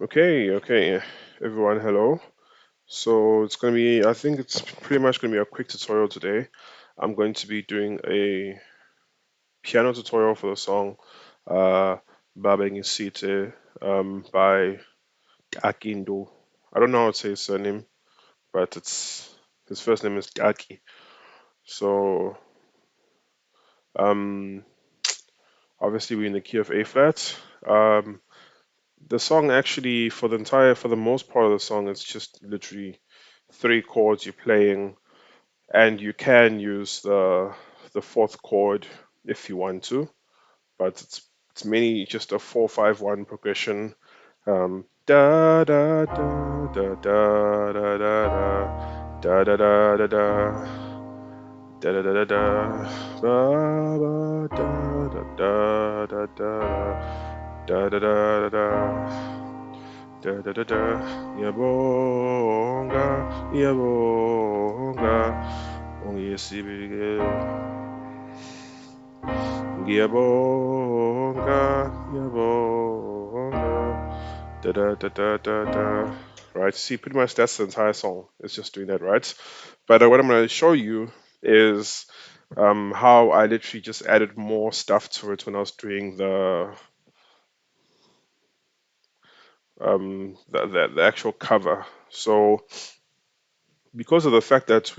Okay, everyone, hello. So it's going to be, I think it's pretty much going to be a quick tutorial today. I'm going to be doing a piano tutorial for the song uh, Ngisite by Takie Ndou. I don't know how to say his surname, but his first name is Taki. So um, obviously we're in the key of A flat. The song actually, for the most part of the song, it's just literally three chords you're playing, and you can use the fourth chord if you want to, but it's mainly just a 4-5-1 progression. Da da da da da da da da da da da da da da da da da ba ba da da da da da da da da da da da da yabonga yabonga ongiyesibili ngiyabonga ngiyabonga da da da da da da. Right, see, pretty much that's the entire song. It's just doing that, right? But what I'm going to show you is how I literally just added more stuff to it when I was doing the actual cover. So because of the fact that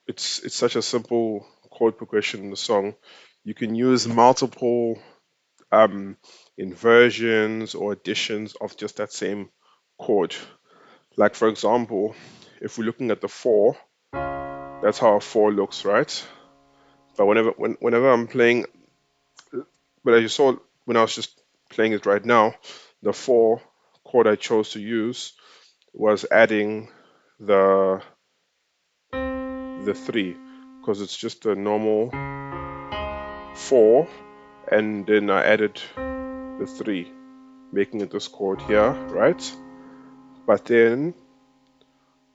it's such a simple chord progression in the song, you can use multiple um, inversions or additions of just that same chord. Like for example, if we're looking at the 4, that's how a 4 looks, right? But whenever I'm playing, but as you saw when I was just playing it right now, the 4 chord I chose to use was adding the the 3 because it's just a normal 4, and then I added the 3, making it this chord here, right? But then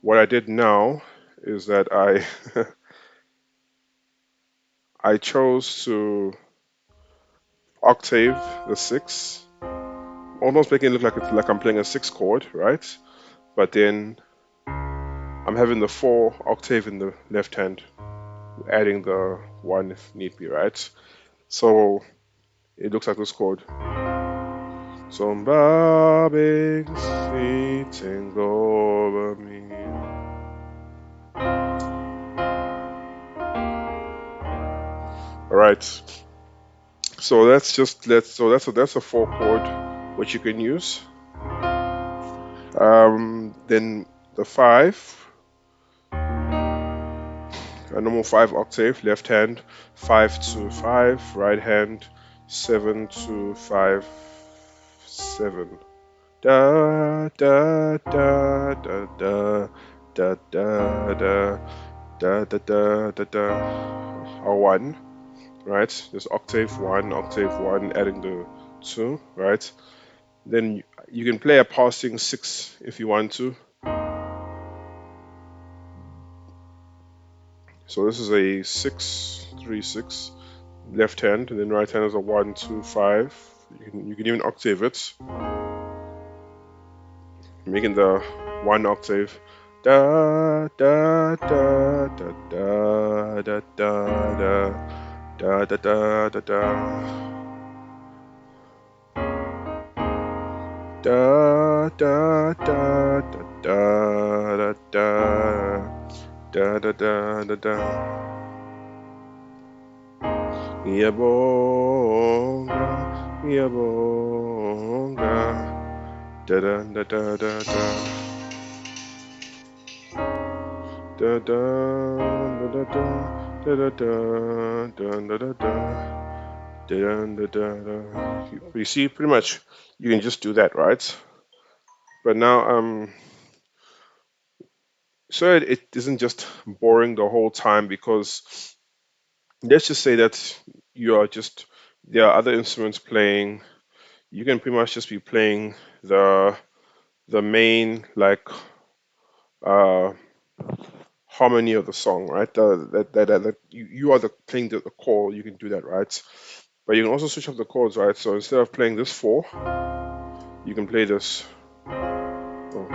what I did now is that I I chose to octave the 6, almost making it look like I'm playing a 6 chord, right? But then I'm having the 4 octave in the left hand, adding the 1 if need be, right? So it looks like this chord. Somebody sitting over me. All right. So that's a 4 chord which you can use. Then the 5, a normal 5 octave, left hand, 5 to 5, right hand, 7 to 5, 7. Da da da da da da da da da da da da. A 1, right? There's octave 1, adding the 2, right? Then you can play a passing 6 if you want to. So this is a 6-3-6 left hand, and then right hand is a 1-2-5. You can even octave it, making the 1 octave. Da da da da da da da da da da da da. Da da da da da da da da da da da. Yabonga, yabonga, da da da da da da. Da da da da da da da da da da da. You see, pretty much you can just do that, right? But now, so it isn't just boring the whole time, because let's just say that you are just there are other instruments playing. You can pretty much just be playing the main like uh harmony of the song, right? That you are the playing the chord. You can do that, right? But you can also switch up the chords, right? So instead of playing this 4, You can play this. Oh.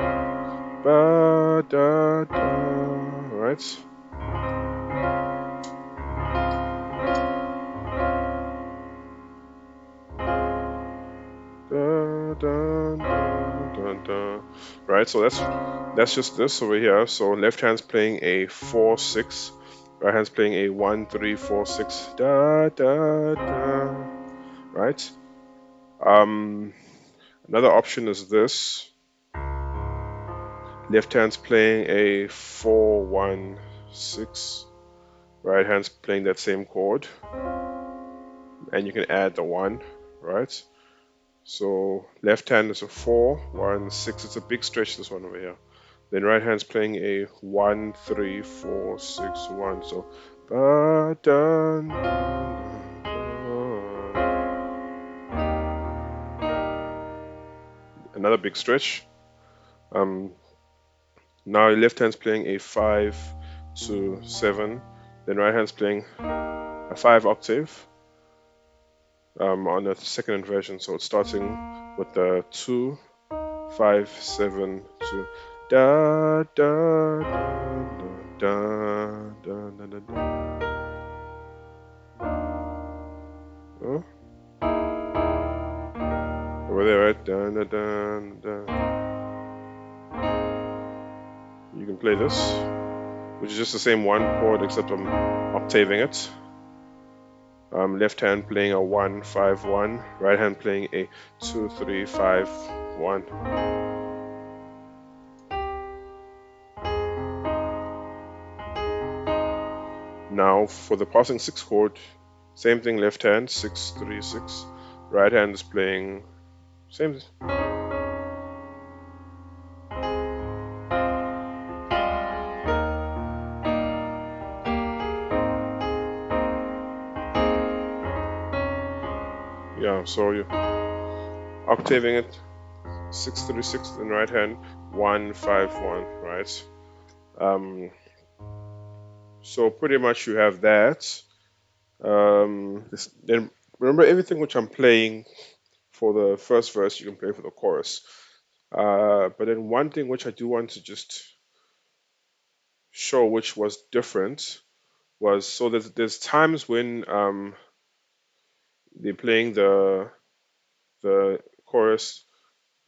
Ba, da, da, right? Da, da, da, da, da. Right, so that's just this over here. So left hand's playing a 4-6, right hand's playing a 1-3-4-6. Da, da, da. Right. Another option is this. Left hand's playing a 4-1-6. Right hand's playing that same chord, and you can add the 1, right? So left hand is a 4-1-6. It's a big stretch, this one over here. Then right hand's playing a 1-3-4-6-1. So ba, da, da, da. Another big stretch. Now left hand's playing a 5-7. Then right hand's playing a 5 octave on the second inversion. So it's starting with the 2-5-7-2. Da da da da da da da da. Oh, over there, right? Da da da da. You can play this, which is just the same one chord except I'm octaving it. Left hand playing a 1-5-1, right hand playing a 2-3-5-1. Now for the passing 6 chord, same thing, left hand 6-3-6, right hand is playing same. Yeah, so you're octaving it 6-3-6, then right hand 1-5-1, right? So pretty much you have that. Then remember, everything which I'm playing for the first verse, you can play for the chorus. But then one thing which I do want to just show, which was different, was so that there's times when they're playing the chorus.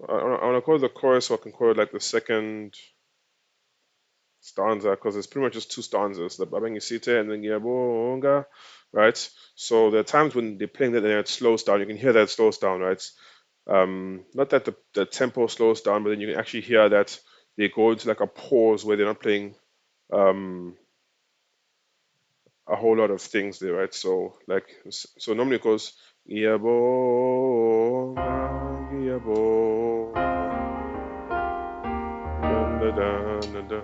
I want to call it the chorus, so I can call it like the second stanza, because it's pretty much just 2 stanzas, the Ngisite and then Ngiyabonga, right? So there are times when they're playing that and it slows down. You can hear that it slows down, right? Not that the tempo slows down, but then you can actually hear that they go into like a pause where they're not playing a whole lot of things there, right? So like, so normally it goes Ngiyabonga, Ngiyabonga, da, da, da, da, da.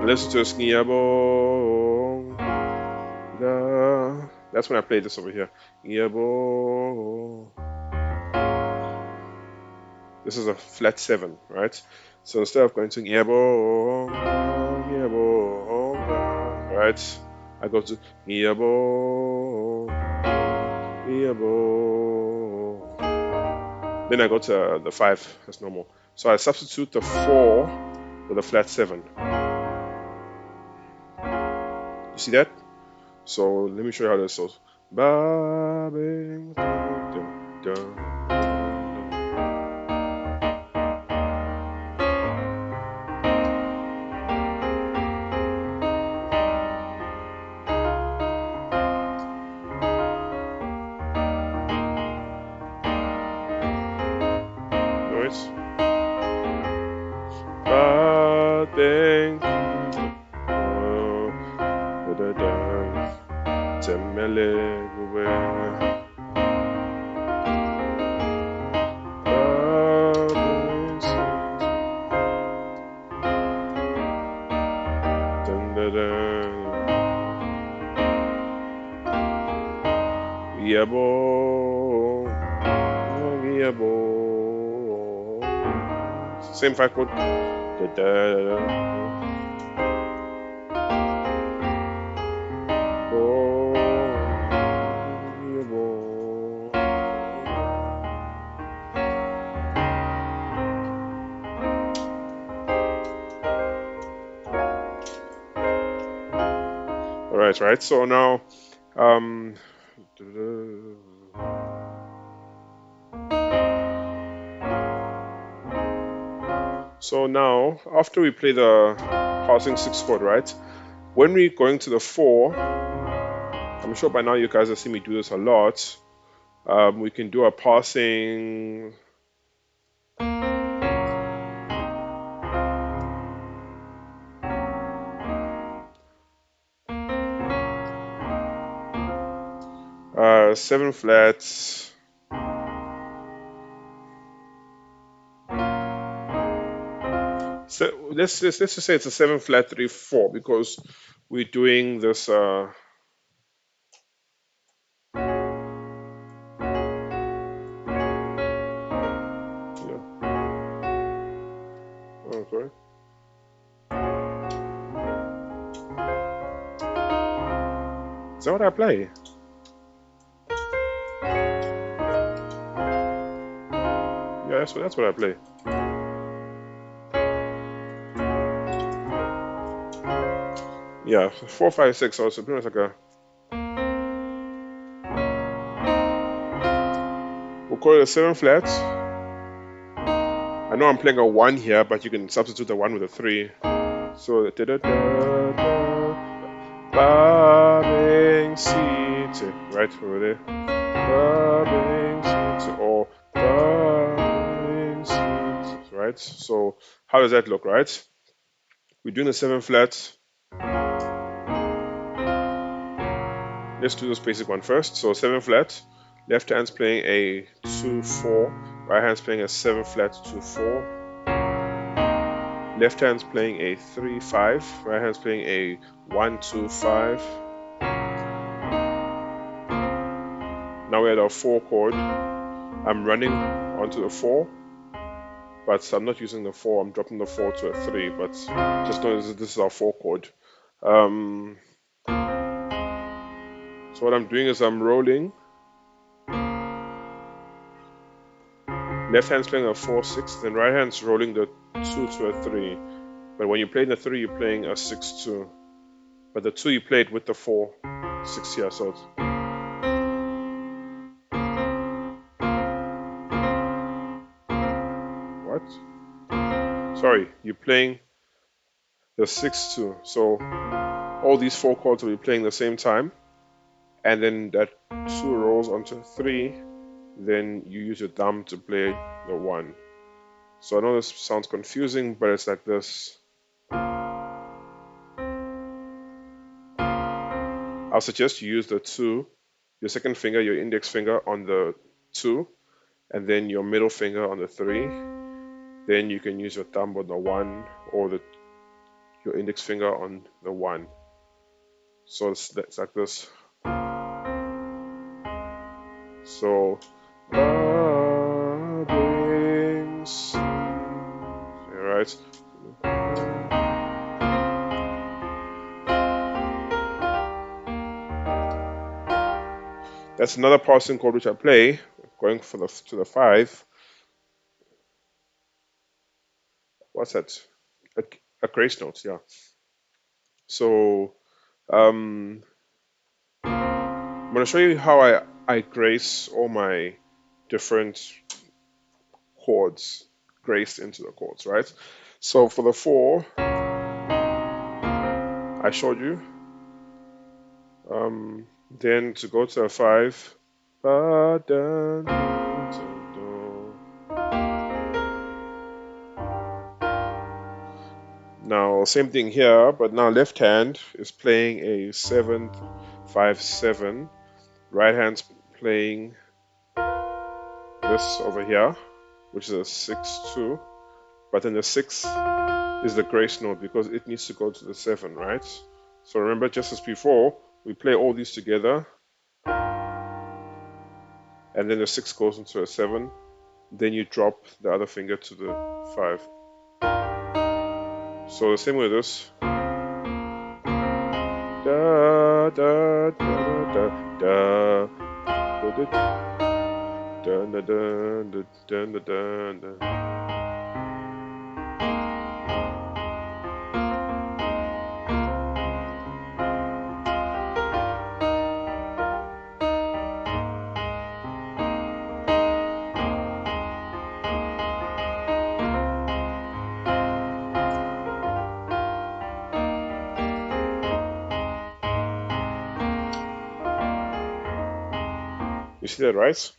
Listen to Ngiyabonga. That's when I play this over here. Ngiyabonga. This is a flat 7, right? So instead of going to Ngiyabonga, Ngiyabonga, right? I go to Ngiyabonga, Ngiyabonga. Then I go to the 5 as normal. So I substitute the 4 with a flat 7. You see that? So let me show you how this goes. Ba, bing, da, da, da. Noise. Ba, bing, da, da, da. Temele, gube. Same 5 chord. Da, da, da, da. All right. So now, after we play the passing 6 chord, right? When we're going to the 4, I'm sure by now you guys have seen me do this a lot. We can do a passing. Seven flats. So let's just say it's a 7 flat 3 4 because we're doing this. Yeah. Oh, sorry. Is that what I play? Yeah, that's what I play. Yeah, 4 5 6. So it's pretty much like a. We'll call it a 7 flat. I know I'm playing a 1 here, but you can substitute the 1 with a 3. So da da da da. Ngisite, right over there. Ngisite, or Ngisite, right? So how does that look, right? We're doing the 7 flat. Let's do this basic one first. So 7 flat, left hand's playing a 2 4, right hand's playing a 7 flat 2 4. Left hand's playing a 3 5, right hand's playing a 1 2 5. Now we're at our 4 chord. I'm running onto the 4, but I'm not using the 4. I'm dropping the 4 to a 3, but just notice that this is our 4 chord. So what I'm doing is I'm rolling. Left hand's playing a 4 6, then right hand's rolling the 2 to a 3. But when you play the 3, you're playing a 6 2. But the 2 you played with the 4 6 here, so it's. What? Sorry, you're playing the 6 2. So all these 4 chords will be playing the same time. And then that 2 rolls onto 3. Then you use your thumb to play the 1. So I know this sounds confusing, but it's like this. I'll suggest you use the 2, your second finger, your index finger on the 2, and then your middle finger on the 3. Then you can use your thumb on the 1 or your index finger on the 1. So it's like this. So alright. That's another passing chord which I play, going to the 5. What's that? A grace note, yeah. So I'm going to show you how I grace all my different chords graced into the chords, right? So for the 4, I showed you. Then to go to a 5, now same thing here, but now left hand is playing a 7 5 7, right hand's playing this over here, which is a 6 2, but then the 6 is the grace note because it needs to go to the 7, right? So remember, just as before, we play all these together, and then the 6 goes into a 7, then you drop the other finger to the 5. So the same with this. Da da da da da da da da da da da da. You see that, right?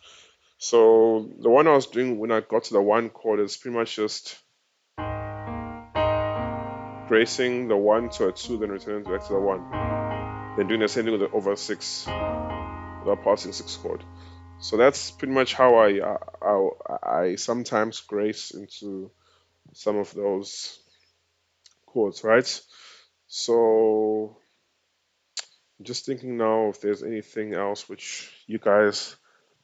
So the one I was doing when I got to the one chord is pretty much just tracing the 1 to a 2, then returning back to the 1. Then doing the same thing with the over 6, the passing 6 chord. So that's pretty much how I sometimes grace into some of those chords, right? So I'm just thinking now if there's anything else which you guys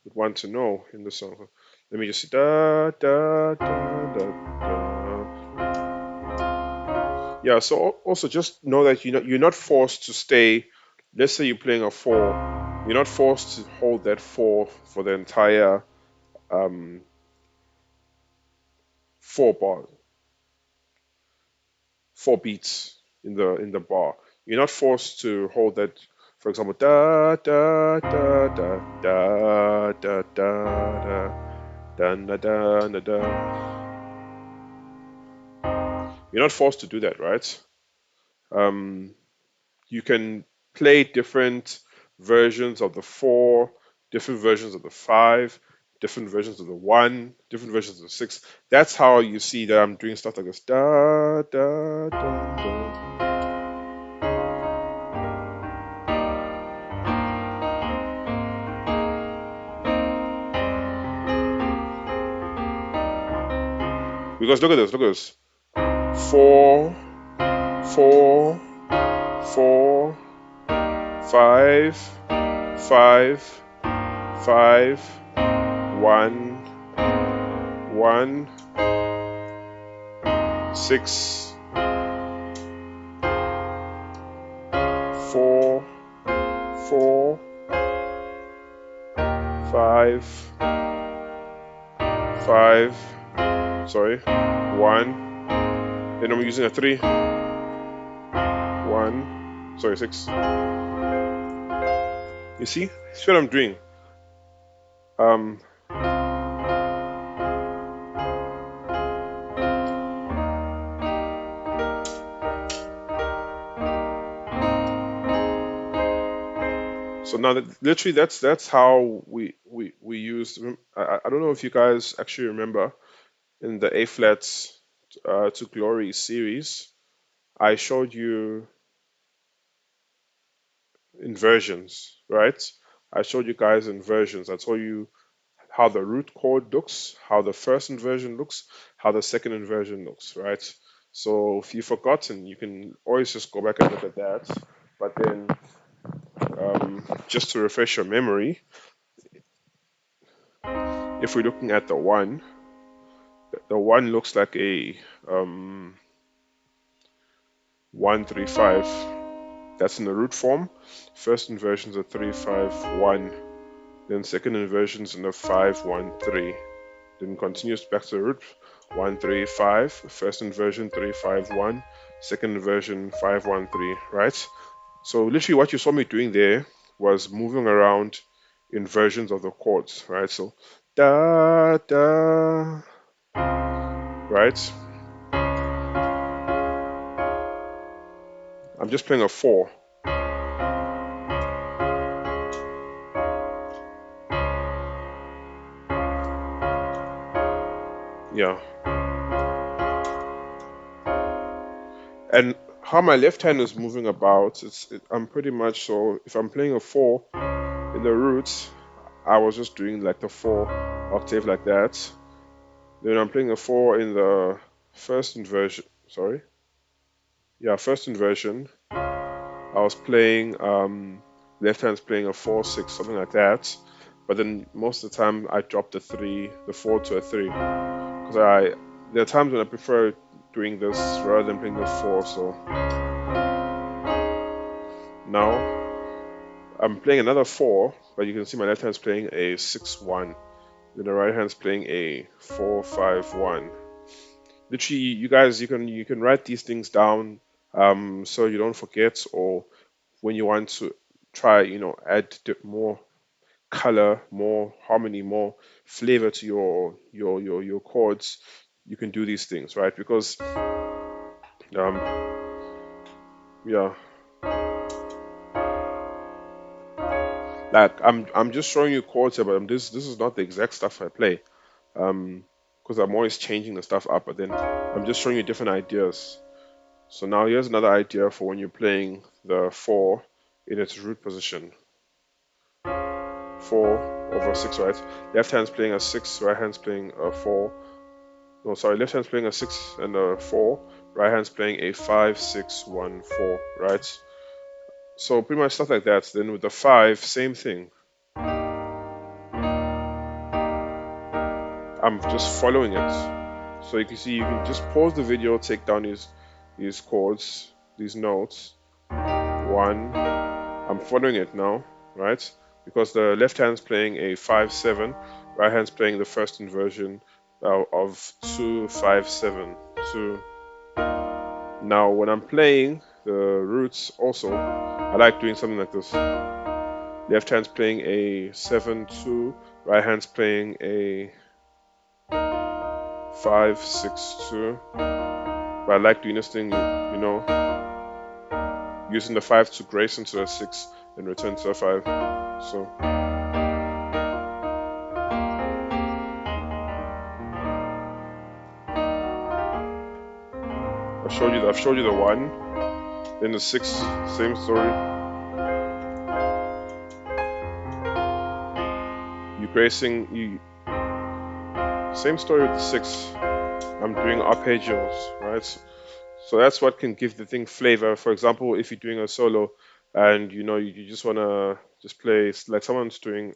would want to know in the song. Let me just see. Da da da da da. Yeah, so also just know that you're not forced to stay. Let's say you're playing a 4, you're not forced to hold that 4 for the entire 4 bar, 4 beats in the bar. You're not forced to hold that. For example, da da da da da da da da da da da da. You're not forced to do that, right? You can play different versions of the 4, different versions of the 5, different versions of the 1, different versions of the 6. That's how you see that I'm doing stuff like this. Da, da, da, da. Because look at this, look at this. 4, 4, 4, 5, 5, 5, 1, 1, 6, 4, 4, 5, 5, sorry, 1. Then I'm using a 3, 1, sorry, 6. You see? That's what I'm doing. So now literally that's how we use. I don't know if you guys actually remember in the A flats to Glory series, I showed you inversions, right? I showed you guys inversions. I told you how the root chord looks, how the first inversion looks, how the second inversion looks, right? So if you've forgotten, you can always just go back and look at that. But then, just to refresh your memory, if we're looking at the 1 looks like a 1 3 5. That's in the root form. First inversion's a 3 5 1. Then second inversion's in the 5 1 3. Then continues back to the root 1 3 5. First inversion 3 5 1. Second inversion 5 1 3. Right. So literally, what you saw me doing there was moving around inversions of the chords. Right. So da da. Right. I'm just playing a 4. Yeah. And how my left hand is moving about, I'm pretty much, so if I'm playing a 4 in the roots, I was just doing like the 4 octave like that. Then I'm playing a 4 in the first inversion, sorry. Yeah, first inversion. I was playing, left hand's playing a 4 6, something like that. But then most of the time I drop the 4 to a 3. Because there are times when I prefer doing this rather than playing the 4. So now I'm playing another 4, but you can see my left hand's playing a 6-1. Then the right hand's playing a 4-5-1. Literally, you guys, you can write these things down so you don't forget, or when you want to try, add more color, more harmony, more flavor to your chords, you can do these things, right? Because yeah, like I'm just showing you chords here, but this is not the exact stuff I play, because I'm always changing the stuff up. But then I'm just showing you different ideas. So now here's another idea for when you're playing the 4 in its root position. 4/6, right? Left hand's playing a 6, right hand's playing a 4. No, sorry, left hand's playing a 6 and a 4, right hand's playing a 5-6-1-4, right? So pretty much stuff like that. Then with the 5, same thing. I'm just following it. So you can see, you can just pause the video, take down these chords, these notes. 1, I'm following it now, right? Because the left hand's playing a 5-7, right hand's playing the first inversion of 2-5-7, 2. Now when I'm playing the roots also, I like doing something like this. Left hand's playing a 7-2, right hand's playing a 5-6-2. But I like doing this thing, using the 5 to grace into the 6 and return to a 5. So I've showed you the 1, then the 6, same story. Same story with the 6. I'm doing arpeggios, right? So that's what can give the thing flavor. For example, if you're doing a solo and you just wanna just play like someone's doing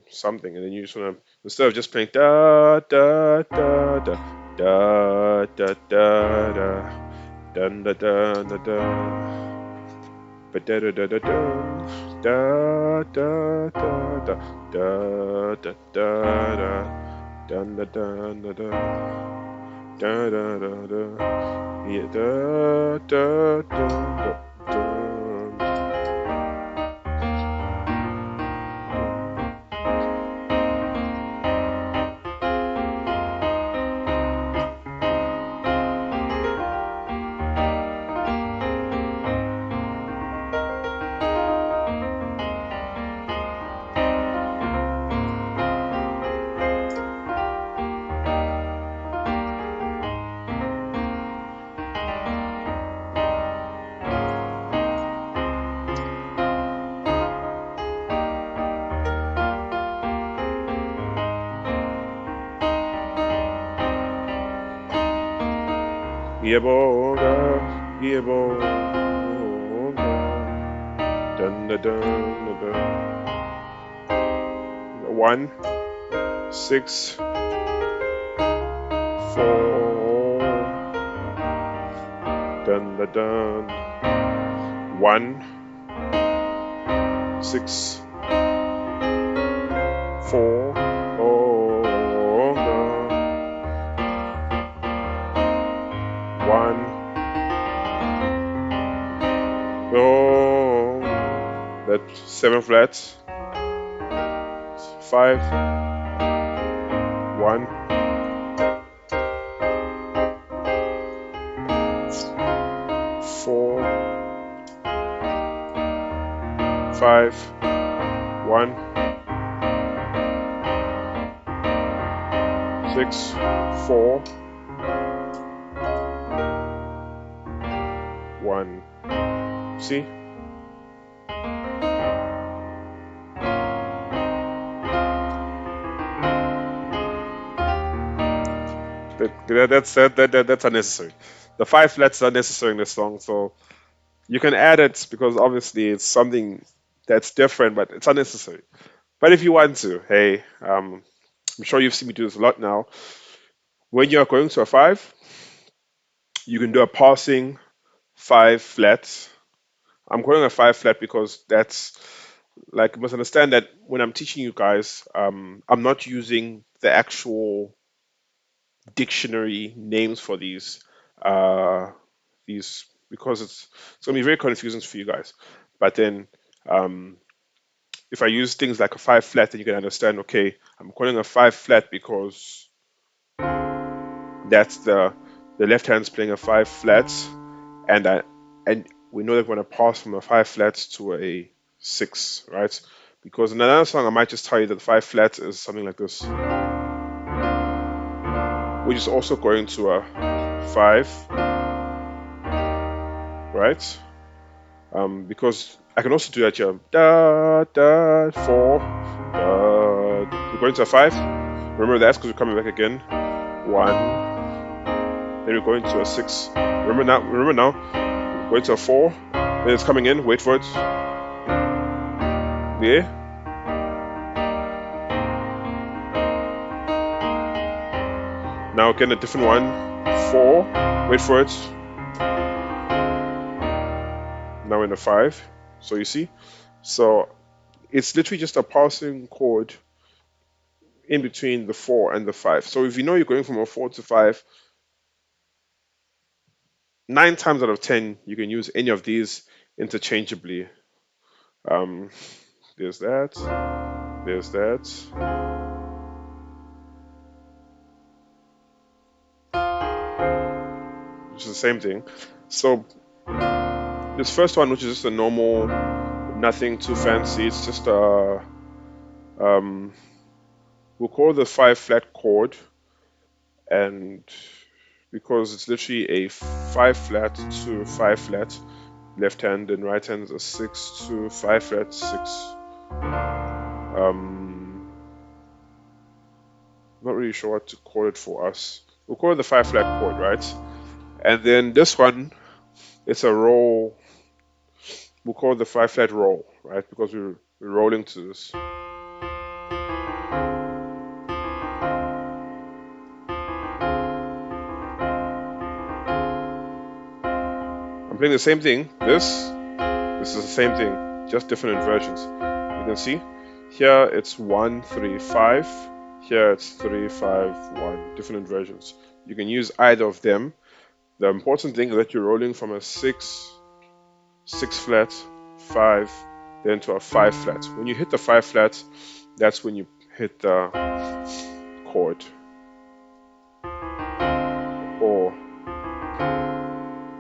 something, and then you just wanna, instead of just playing da da da da da da da da dun da da da da ba da da da da da da da da da da da da dun da da da da da da da da yeah da da da da da. Yeboga, yeboga, dun dun dun dun. 1, 6, 4, dun dun dun. 1, 6, 4, oh, 1, oh, that 7 flats, 5, 1, 4, 5, 1, 6, 4, 1. See? That's unnecessary. The 5 flats are necessary in this song, so you can add it because obviously it's something that's different, but it's unnecessary. But if you want to, hey, I'm sure you've seen me do this a lot now. When you are going to a 5, you can do a passing 5 flat. I'm calling a 5 flat because that's like, you must understand that when I'm teaching you guys, I'm not using the actual dictionary names for these because it's gonna be very confusing for you guys. But then um, if I use things like a 5 flat, then you can understand. Okay, I'm calling a 5 flat because that's the left hand's playing a 5 flat, and and we know that we're gonna pass from a 5 flat to a 6, right? Because in another song, I might just tell you that the 5 flat is something like this, which is also going to a 5, right? Because I can also do that here. Da, da, 4, we're going to a 5. Remember that's because we're coming back again. 1, then we're going to a 6. Remember now, we're going to a 4, then it's coming in, wait for it. Yeah. Now again a different one. 4, wait for it. Now in a 5. So you see? So it's literally just a passing chord in between the 4 and the 5. So if you know you're going from a 4 to 5, 9 times out of 10 you can use any of these interchangeably. Um, there's that, there's that. Which is the same thing. So this first one, which is just a normal, nothing too fancy, it's just a we'll call the 5 flat chord, and because it's literally a 5 flat to 5 flat, left hand and right hand is a 6 to 5 flat 6. Not really sure what to call it for us. We'll call it the 5 flat chord, right? And then this one, it's a roll. We'll call it the 5 flat roll, right? Because we're rolling to this. I'm playing the same thing. This is the same thing, just different inversions. You can see here it's 1 3 5. Here it's 3 5 1. Different inversions. You can use either of them. The important thing is that you're rolling from a 6 flat, 5, then to a 5 flat. When you hit the 5 flat, that's when you hit the chord,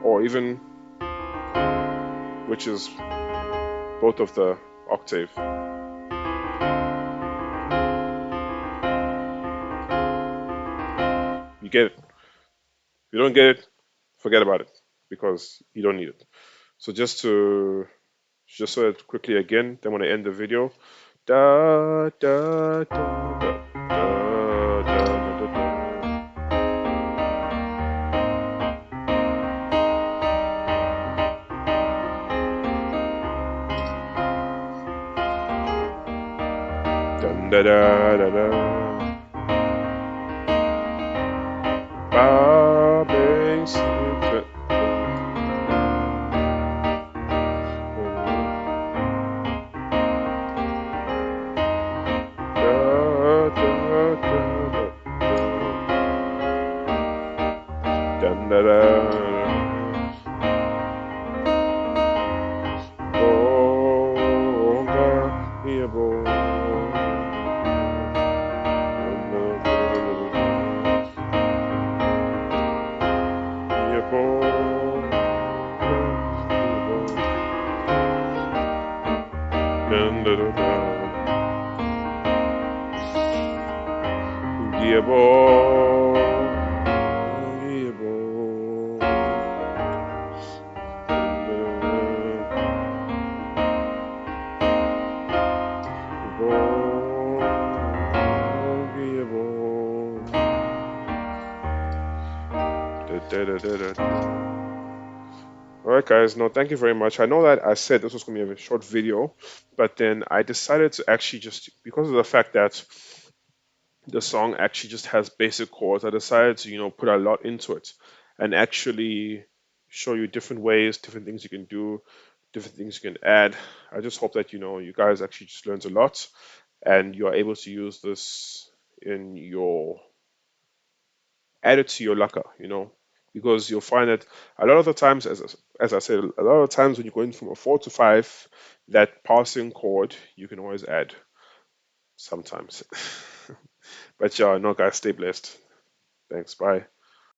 or even, which is both of the octave. You get it. If you don't get it, forget about it, because you don't need it. So just so it quickly again, then when I end the video, da da da da da da da da. Dun da da da da. Bobbing secret. Dun da da. Oh, God, yeah, boy. Yeah, boy. Yeah, boy. Alright guys, no, thank you very much. I know that I said this was going to be a short video, but then I decided to actually just, because of the fact that the song actually just has basic chords. I decided to, put a lot into it and actually show you different ways, different things you can do, different things you can add. I just hope that, you guys actually just learned a lot and you're able to use this in your, add it to your lacquer, because you'll find that a lot of the times, as I said, a lot of the times when you're going from a 4 to 5, that passing chord you can always add sometimes. But yeah, no, guys, stay blessed. Thanks. Bye.